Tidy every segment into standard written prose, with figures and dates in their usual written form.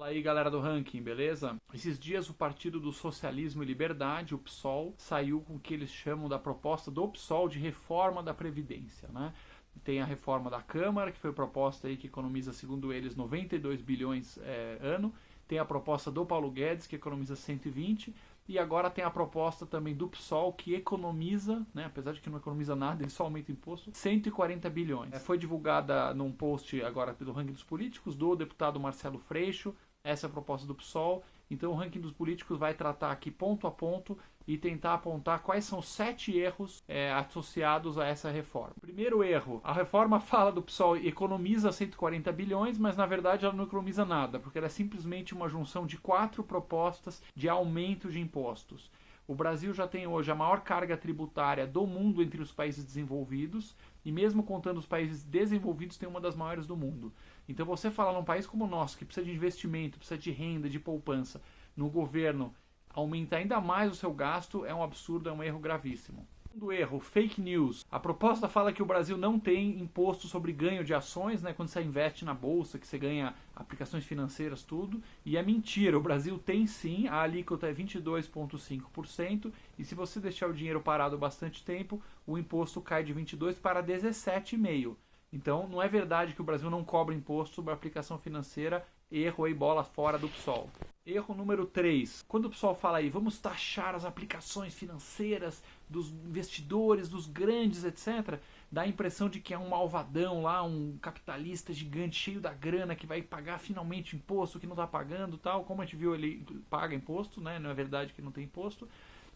Fala aí, galera do ranking, beleza? Esses dias o Partido do Socialismo e Liberdade, o PSOL, saiu com o que eles chamam da proposta do PSOL de reforma da Previdência, né? Tem a reforma da Câmara, que foi proposta aí que economiza, segundo eles, 92 bilhões ano. Tem a proposta do Paulo Guedes, que economiza 120. E agora tem a proposta também do PSOL, que economiza, né, apesar de que não economiza nada, ele só aumenta o imposto, 140 bilhões. Foi divulgada num post agora pelo ranking dos políticos do deputado Marcelo Freixo. Essa é a proposta do PSOL. Então o ranking dos políticos vai tratar aqui ponto a ponto e tentar apontar quais são os 7 erros associados a essa reforma. Primeiro erro, a reforma fala do PSOL economiza 140 bilhões, mas na verdade ela não economiza nada, porque ela é simplesmente uma junção de 4 propostas de aumento de impostos. O Brasil já tem hoje a maior carga tributária do mundo entre os países desenvolvidos, e mesmo contando os países desenvolvidos, tem uma das maiores do mundo. Então você falar num país como o nosso, que precisa de investimento, precisa de renda, de poupança, no governo, aumenta ainda mais o seu gasto, é um absurdo, é um erro gravíssimo. Segundo erro, fake news. A proposta fala que o Brasil não tem imposto sobre ganho de ações, né, quando você investe na bolsa, que você ganha aplicações financeiras, tudo. E é mentira, o Brasil tem sim, a alíquota é 22,5%, e se você deixar o dinheiro parado bastante tempo, o imposto cai de 22% para 17,5%. Então não é verdade que o Brasil não cobra imposto sobre a aplicação financeira, erro aí, bola fora do PSOL. Erro número 3. Quando o pessoal fala aí, vamos taxar as aplicações financeiras dos investidores, dos grandes, etc., dá a impressão de que é um malvadão lá, um capitalista gigante, cheio da grana, que vai pagar finalmente imposto, que não está pagando, tal. Como a gente viu, ele paga imposto, né? Não é verdade que não tem imposto.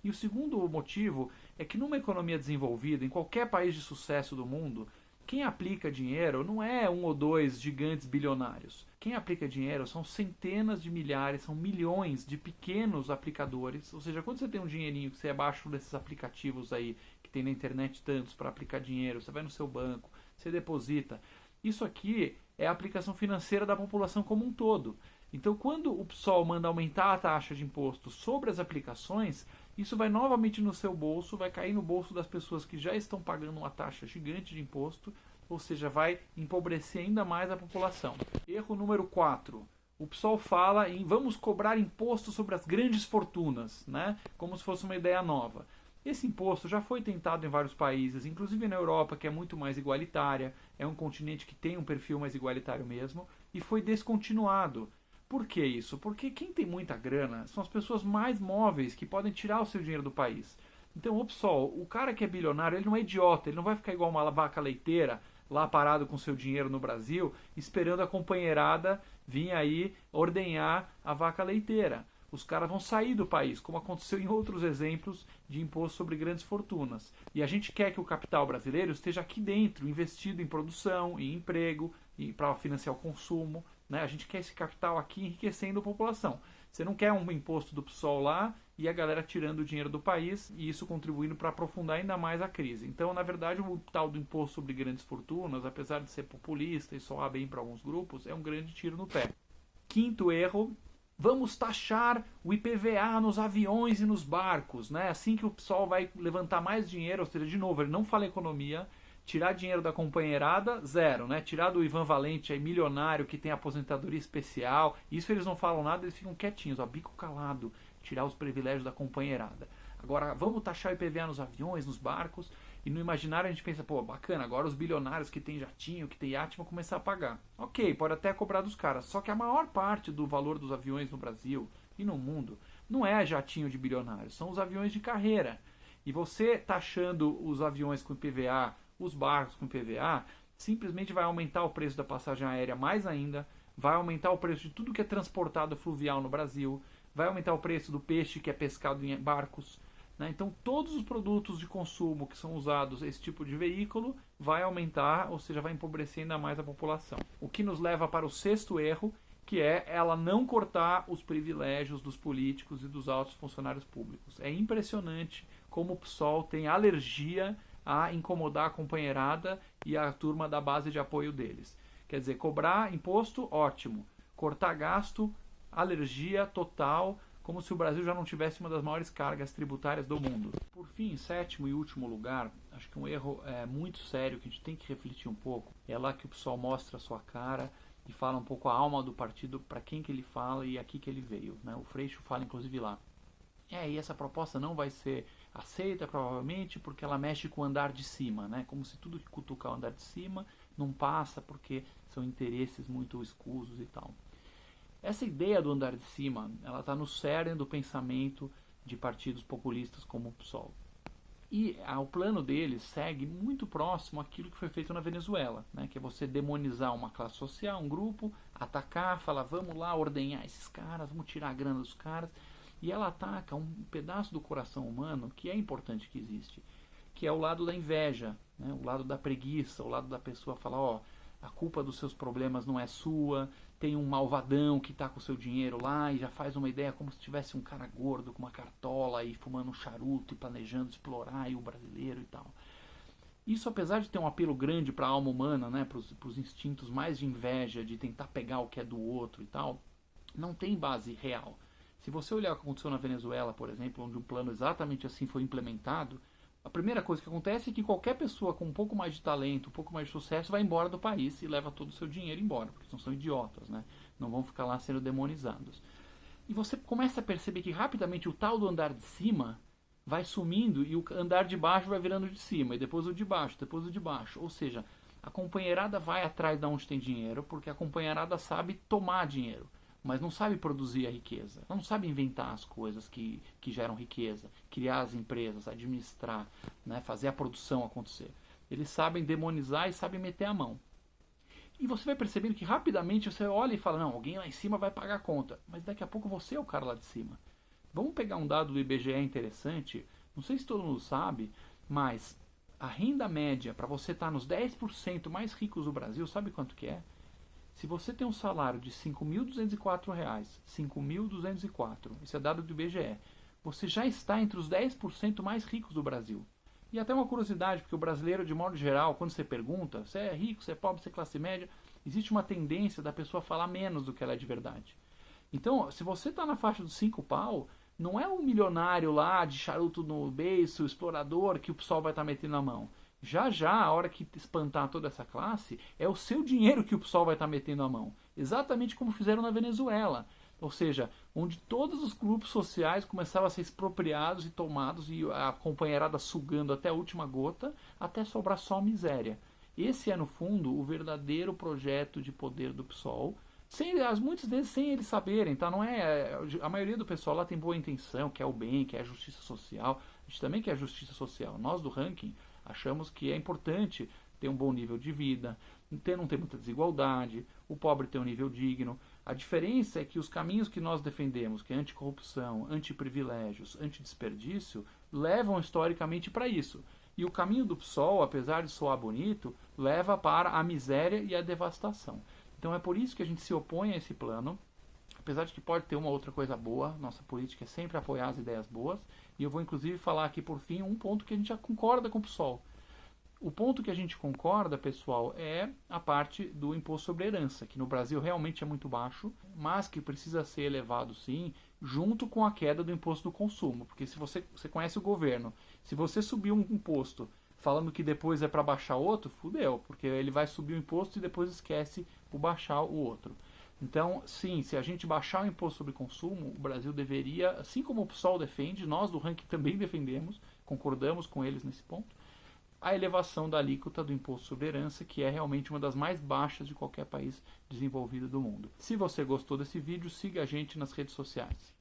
E o segundo motivo é que numa economia desenvolvida, em qualquer país de sucesso do mundo, quem aplica dinheiro não é um ou dois gigantes bilionários. Quem aplica dinheiro são centenas de milhares, são milhões de pequenos aplicadores. Ou seja, quando você tem um dinheirinho que você baixa um desses aplicativos aí, que tem na internet tantos para aplicar dinheiro, você vai no seu banco, você deposita. Isso aqui é a aplicação financeira da população como um todo. Então, quando o PSOL manda aumentar a taxa de imposto sobre as aplicações, isso vai novamente no seu bolso, vai cair no bolso das pessoas que já estão pagando uma taxa gigante de imposto, ou seja, vai empobrecer ainda mais a população. Erro número 4. O PSOL fala em vamos cobrar imposto sobre as grandes fortunas, né? Como se fosse uma ideia nova. Esse imposto já foi tentado em vários países, inclusive na Europa, que é muito mais igualitária, é um continente que tem um perfil mais igualitário mesmo, e foi descontinuado. Por que isso? Porque quem tem muita grana são as pessoas mais móveis que podem tirar o seu dinheiro do país. Então, o PSOL, o cara que é bilionário, ele não é idiota, ele não vai ficar igual uma vaca leiteira, lá parado com seu dinheiro no Brasil, esperando a companheirada vir aí ordenhar a vaca leiteira. Os caras vão sair do país, como aconteceu em outros exemplos de imposto sobre grandes fortunas. E a gente quer que o capital brasileiro esteja aqui dentro, investido em produção, em emprego, para financiar o consumo. Né? A gente quer esse capital aqui enriquecendo a população. Você não quer um imposto do PSOL lá e a galera tirando o dinheiro do país e isso contribuindo para aprofundar ainda mais a crise. Então, na verdade, o tal do imposto sobre grandes fortunas, apesar de ser populista e soar bem para alguns grupos, é um grande tiro no pé. Quinto erro, vamos taxar o IPVA nos aviões e nos barcos. Né? Assim que o PSOL vai levantar mais dinheiro, ou seja, de novo, ele não fala em economia, tirar dinheiro da companheirada, zero, né? Tirar do Ivan Valente, aí, milionário, que tem aposentadoria especial, isso eles não falam nada, eles ficam quietinhos, ó, bico calado, tirar os privilégios da companheirada. Agora, vamos taxar o IPVA nos aviões, nos barcos, e no imaginário a gente pensa, pô, bacana, agora os bilionários que tem jatinho, que tem iate, vão começar a pagar. Ok, pode até cobrar dos caras, só que a maior parte do valor dos aviões no Brasil e no mundo não é jatinho de bilionários, são os aviões de carreira. E você taxando os aviões com IPVA, os barcos com PVA, simplesmente vai aumentar o preço da passagem aérea mais ainda, vai aumentar o preço de tudo que é transportado fluvial no Brasil, vai aumentar o preço do peixe que é pescado em barcos. Né? Então, todos os produtos de consumo que são usados esse tipo de veículo vai aumentar, ou seja, vai empobrecer ainda mais a população. O que nos leva para o sexto erro, que é ela não cortar os privilégios dos políticos e dos altos funcionários públicos. É impressionante como o PSOL tem alergia a incomodar a companheirada e a turma da base de apoio deles. Quer dizer, cobrar imposto, ótimo. Cortar gasto, alergia total, como se o Brasil já não tivesse uma das maiores cargas tributárias do mundo. Por fim, em sétimo e último lugar, acho que um erro muito sério que a gente tem que refletir um pouco, é lá que o pessoal mostra a sua cara e fala um pouco a alma do partido, para quem que ele fala e aqui que ele veio, né? O Freixo fala inclusive lá. E essa proposta não vai ser aceita provavelmente porque ela mexe com o andar de cima, né? Como se tudo que cutucar o andar de cima não passa porque são interesses muito escusos e tal. Essa ideia do andar de cima, ela está no cerne do pensamento de partidos populistas como o PSOL. E o plano deles segue muito próximo àquilo que foi feito na Venezuela, né? Que é você demonizar uma classe social, um grupo, atacar, falar vamos lá ordenhar esses caras, vamos tirar a grana dos caras. E ela ataca um pedaço do coração humano que é importante que existe, que é o lado da inveja, né? O lado da preguiça, o lado da pessoa falar, ó, a culpa dos seus problemas não é sua, tem um malvadão que está com o seu dinheiro lá e já faz uma ideia como se tivesse um cara gordo com uma cartola e fumando um charuto e planejando explorar o brasileiro e tal. Isso, apesar de ter um apelo grande para a alma humana, né, para os instintos mais de inveja, de tentar pegar o que é do outro e tal, não tem base real. Se você olhar o que aconteceu na Venezuela, por exemplo, onde um plano exatamente assim foi implementado, a primeira coisa que acontece é que qualquer pessoa com um pouco mais de talento, um pouco mais de sucesso, vai embora do país e leva todo o seu dinheiro embora, porque não são idiotas, né? Não vão ficar lá sendo demonizados. E você começa a perceber que rapidamente o tal do andar de cima vai sumindo e o andar de baixo vai virando de cima, e depois o de baixo, depois o de baixo. Ou seja, a companheirada vai atrás de onde tem dinheiro, porque a companheirada sabe tomar dinheiro, mas não sabe produzir a riqueza, não sabe inventar as coisas que geram riqueza, criar as empresas, administrar, né, fazer a produção acontecer. Eles sabem demonizar e sabem meter a mão. E você vai percebendo que rapidamente você olha e fala, não, alguém lá em cima vai pagar a conta, mas daqui a pouco você é o cara lá de cima. Vamos pegar um dado do IBGE interessante, não sei se todo mundo sabe, mas a renda média para você estar nos 10% mais ricos do Brasil, sabe quanto que é? Se você tem um salário de R$ 5.204, 5.204, isso é dado do IBGE, você já está entre os 10% mais ricos do Brasil. E até uma curiosidade, porque o brasileiro, de modo geral, quando você pergunta, você é rico, você é pobre, você é classe média, existe uma tendência da pessoa falar menos do que ela é de verdade. Então, se você está na faixa dos 5 pau, não é um milionário lá, de charuto no beiço, explorador, que o pessoal vai estar metendo na mão. Já, a hora que espantar toda essa classe, é o seu dinheiro que o pessoal vai estar metendo a mão. Exatamente como fizeram na Venezuela. Ou seja, onde todos os grupos sociais começavam a ser expropriados e tomados, e a companheirada sugando até a última gota, até sobrar só miséria. Esse é, no fundo, o verdadeiro projeto de poder do PSOL, muitas vezes sem eles saberem, tá? Não é, a maioria do pessoal lá tem boa intenção, quer o bem, quer a justiça social. A gente também quer a justiça social. Nós do ranking achamos que é importante ter um bom nível de vida, não ter muita desigualdade, o pobre ter um nível digno. A diferença é que os caminhos que nós defendemos, que é anticorrupção, antiprivilégios, antidesperdício, levam historicamente para isso. E o caminho do PSOL, apesar de soar bonito, leva para a miséria e a devastação. Então é por isso que a gente se opõe a esse plano, apesar de que pode ter uma outra coisa boa. Nossa política é sempre apoiar as ideias boas, e eu vou inclusive falar aqui por fim um ponto que a gente já concorda com o PSOL. O ponto que a gente concorda, pessoal, é a parte do imposto sobre herança, que no Brasil realmente é muito baixo, mas que precisa ser elevado sim, junto com a queda do imposto do consumo. Porque se você conhece o governo, se você subir um imposto falando que depois é para baixar outro, fudeu, porque ele vai subir o imposto e depois esquece o baixar o outro. Então, sim, se a gente baixar o imposto sobre consumo, o Brasil deveria, assim como o PSOL defende, nós do ranking também defendemos, concordamos com eles nesse ponto, a elevação da alíquota do imposto sobre herança, que é realmente uma das mais baixas de qualquer país desenvolvido do mundo. Se você gostou desse vídeo, siga a gente nas redes sociais.